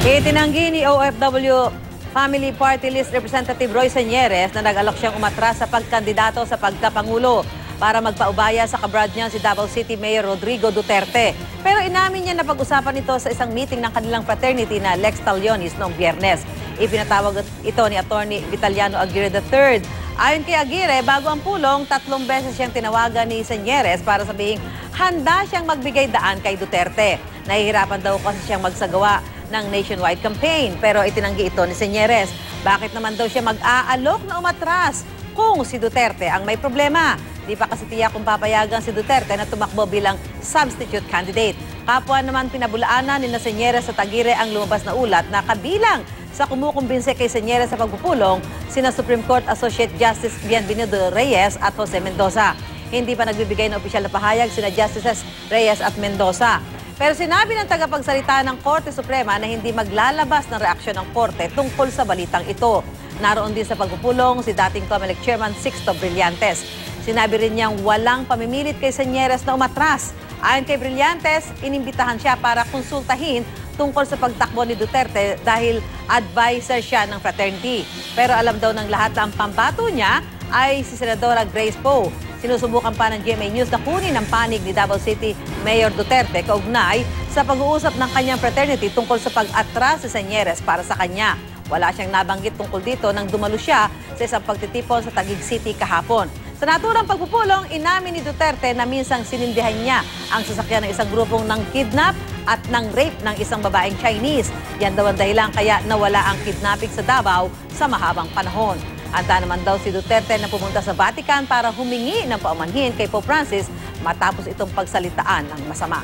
Itinanggi ni OFW Family Party List Representative Roy Señeres na nag-alok siyang umatras sa pagkandidato sa pagkapangulo para magpaubaya sa kabrad niya si Davao City Mayor Rodrigo Duterte. Pero inamin niya na pag-usapan ito sa isang meeting ng kanilang fraternity na Lex Talionis noong Biyernes. Ipinatawag ito ni Attorney Vitaliano Aguirre III. Ayon kay Aguirre, bago ang pulong, 3 beses siyang tinawagan ni Señeres para sabihing handa siyang magbigay daan kay Duterte. Nahihirapan daw kasi siyang magsagawa ng nationwide campaign. Pero itinanggi ito ni Señeres. Bakit naman daw siya mag-aalok na umatras kung si Duterte ang may problema? Di pa kasi tiyak kung papayagan si Duterte na tumakbo bilang substitute candidate. Kapwa naman pinabulaanan ni Señeres at Aguirre ang lumabas na ulat na kabilang sa kumukumbinse kay Señeres sa pagpupulong sina Supreme Court Associate Justice Bienvenido Reyes at Jose Mendoza. Hindi pa nagbibigay ng opisyal na pahayag sina Justices Reyes at Mendoza. Pero sinabi ng tagapagsalita ng Korte Suprema na hindi maglalabas ng reaksyon ng Korte tungkol sa balitang ito. Naroon din sa pagpupulong si dating COMELEC Chairman Sixto Brillantes. Sinabi rin niyang walang pamimilit kay Señeres na umatras. Ayon kay Brillantes, inimbitahan siya para konsultahin tungkol sa pagtakbo ni Duterte dahil advisor siya ng fraternity. Pero alam daw ng lahat na ang pambato niya ay si Senadora Grace Poe. Sinusubukan pa ng GMA News na kunin ang panig ni Davao City Mayor Duterte kaugnay sa pag-uusap ng kanyang fraternity tungkol sa pag-atras si Señeres para sa kanya. Wala siyang nabanggit tungkol dito nang dumalo siya sa isang pagtitipon sa Taguig City kahapon. Sa naturang pagpupulong, inamin ni Duterte na minsang sinindihan niya ang sasakyan ng isang grupong ng kidnap at ng rape ng isang babaeng Chinese. Yan daw ang dahilan kaya nawala ang kidnapping sa Davao sa mahabang panahon. Handa naman daw si Duterte na pumunta sa Vatican para humingi ng paumanhin kay Pope Francis matapos itong pagsalitaan ng masama.